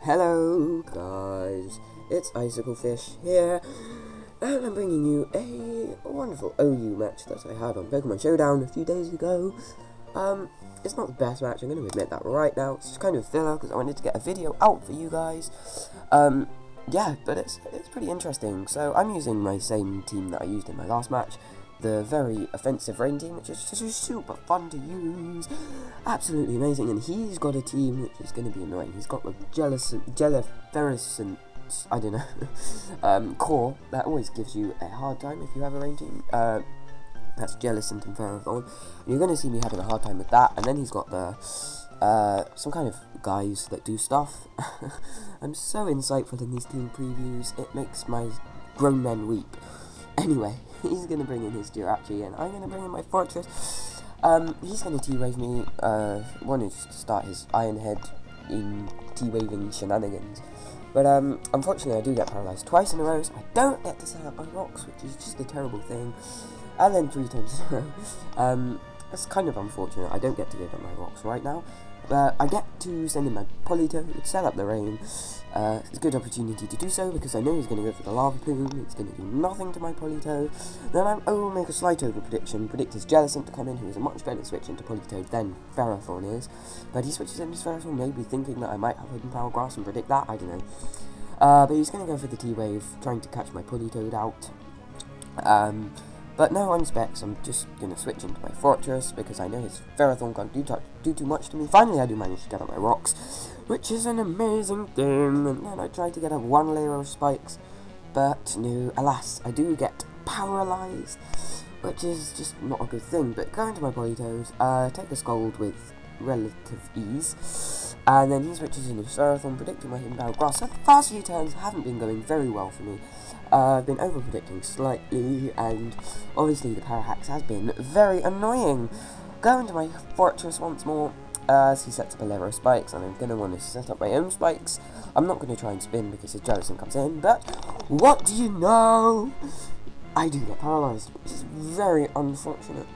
Hello guys, it's Icicle Fish here, and I'm bringing you a wonderful OU match that I had on Pokemon Showdown a few days ago. It's not the best match, I'm going to admit that right now. It's just kind of filler because I wanted to get a video out for you guys. Yeah, but it's pretty interesting. So I'm using my same team that I used in my last match, the very offensive rain team, which is just super fun to use, absolutely amazing. And he's got a team which is going to be annoying. He's got the Jelliferescent, I don't know, core that always gives you a hard time if you have a rain team. That's Jellicent and Ferrothorn. You're going to see me having a hard time with that. And then he's got the some kind of guys that do stuff. I'm so insightful in these team previews, it makes my grown men weep. Anyway, he's going to bring in his Jirachi, and I'm going to bring in my Fortress. He's going to T-Wave me, wanted to start his Iron Head in T-Waving shenanigans. But, unfortunately I do get paralyzed twice in a row, so I don't get to set up my rocks, which is just a terrible thing. And then 3 times in a row. That's kind of unfortunate. I don't get to give up my rocks right now. But I get to send in my Politoed, set up the rain. It's a good opportunity to do so because I know he's going to go for the Lava Plume. It's going to do nothing to my Politoed. Then I will make a slight over prediction, predict his Jellicent to come in, who is a much better switch into Politoed than Ferrothorn is. But he switches into Ferrothorn, maybe thinking that I might have Hidden Power Grass and predict that, I don't know. But he's going to go for the T-Wave, trying to catch my Politoed out. But no on specs, I'm just going to switch into my Fortress, because I know his Ferrothorn can't do too much to me. Finally I do manage to get up my rocks, which is an amazing thing. And then I try to get up 1 layer of spikes, but no, alas, I do get paralyzed, which is just not a good thing. But going to my Politoed, take a Scold with relative ease, and then he switches into Ferrothorn, predicting my Hidden Power Grass. So the past few turns haven't been going very well for me. I've been over-predicting slightly, and obviously the Power Hacks has been very annoying. Go into my Fortress once more, as he sets up a layer of spikes, and I'm going to want to set up my own spikes. I'm not going to try and spin because his Jellicent comes in, but what do you know? I do get paralyzed, which is very unfortunate.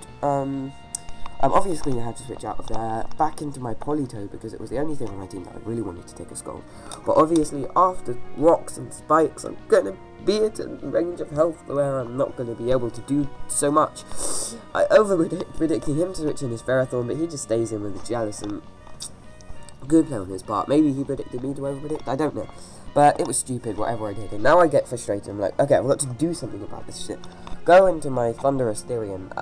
Obviously I had to switch out of there, back into my Politoed, because it was the only thing on my team that I really wanted to take a Skull. But obviously after rocks and spikes, I'm going to be at a range of health where I'm not going to be able to do so much. I predicting him to switch in his Ferrothorn, but he just stays in with the Jellicent. Good play on his part. Maybe he predicted me to over-predict, I don't know. But it was stupid, whatever I did. And now I get frustrated. I'm like, okay, I've got to do something about this shit. Go into my Thunderous Therian,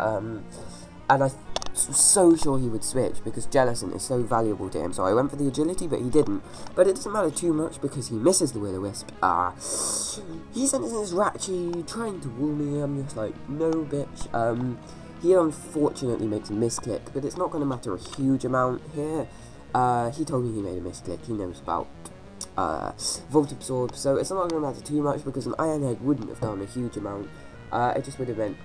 and I was so sure he would switch because Jellicent is so valuable to him. So I went for the agility, but he didn't. But it doesn't matter too much because he misses the Will-O-Wisp. He sent in his Ratchi trying to woo me. I'm just like, no bitch. He unfortunately makes a misclick, but it's not going to matter a huge amount here. He told me he made a misclick. He knows about Volt Absorb, so it's not going to matter too much because an Iron Head wouldn't have done a huge amount. It just would have meant,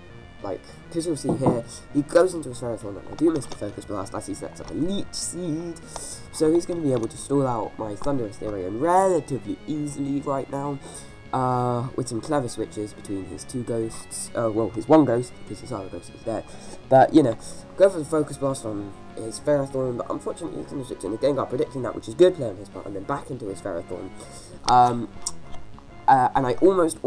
like, because you'll see here, he goes into his Ferrothorn, and I do miss the Focus Blast as he sets up a Leech Seed, so he's going to be able to stall out my Thunderous Therian relatively easily right now, with some clever switches between his 2 ghosts, well, his 1 ghost, because his other ghost is dead, but, you know, go for the Focus Blast on his Ferrothorn, but unfortunately he's going to switch in the Gengar, predicting that, which is good play on his part, and then back into his Ferrothorn. And I almost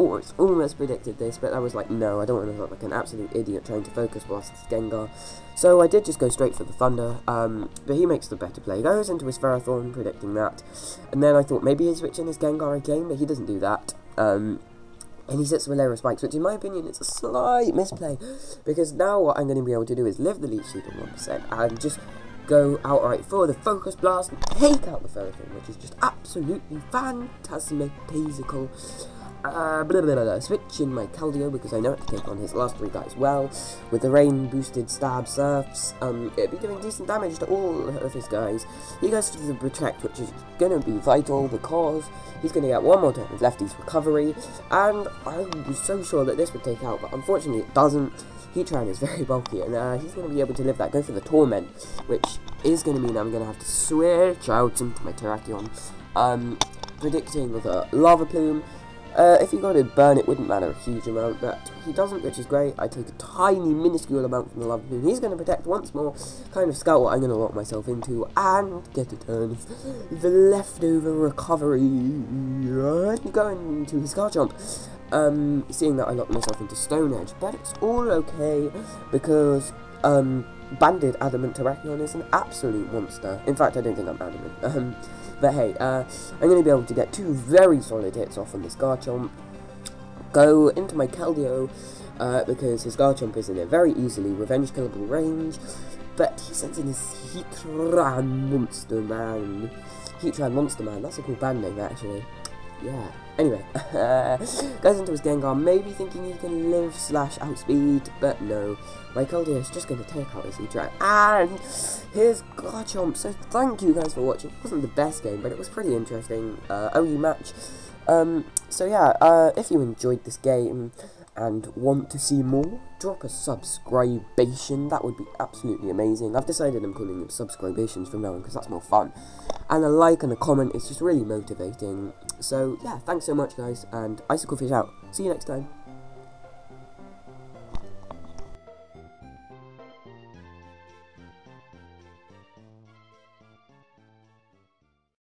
predicted this, but I was like, no, I don't want to look like an absolute idiot trying to Focus Blast this Gengar. So I did just go straight for the Thunder, but he makes the better play. He goes into his Ferrothorn, predicting that. And then I thought maybe he'd switch in his Gengar again, but he doesn't do that. And he sets with a layer of spikes, which in my opinion is a slight misplay. Because now what I'm going to be able to do is live the Leech Seed at 1% and just go outright for the Focus Blast and take out the Ferrothorn, which is just absolutely phantasmatical. Switch in my Keldeo because I know it to take on his last 3 guys well. With the rain boosted stab surfs, it'd be doing decent damage to all of his guys. He goes for the Protect, which is going to be vital because he's going to get 1 more turn of Lefty's recovery, and I was so sure that this would take out, but unfortunately it doesn't. Heatran is very bulky, and he's going to be able to live that. Go for the Torment, which is going to mean I'm going to have to switch out into my Terrakion. Predicting with a Lava Plume. If he got to burn, it wouldn't matter a huge amount, but he doesn't, which is great. I take a tiny, minuscule amount from the lava balloon. He's going to protect once more, kind of scout what I'm going to lock myself into, and get a turn of the leftover recovery, and go into his Garchomp. Seeing that I locked myself into Stone Edge, but it's all okay, because, Banded Adamant Terrakion is an absolute monster. In fact, I don't think I'm adamant. But hey, I'm going to be able to get 2 very solid hits off on this Garchomp. Go into my Keldeo, because his Garchomp is in a very easily revenge killable range. But he sends in his Heatran Monster Man. Heatran Monster Man, that's a cool band name actually. Yeah. Anyway, goes into his Gengar, maybe thinking he can live / outspeed, but no. My Keldeo is just going to take out his Heatran, and his Garchomp. So thank you guys for watching. It wasn't the best game, but it was pretty interesting. OU match. So yeah, if you enjoyed this game and want to see more, drop a subscribation. That would be absolutely amazing. I've decided I'm calling them subscribations from now on because that's more fun. And a like and a comment is just really motivating. So yeah, thanks so much guys, and Icicle Fish out. See you next time.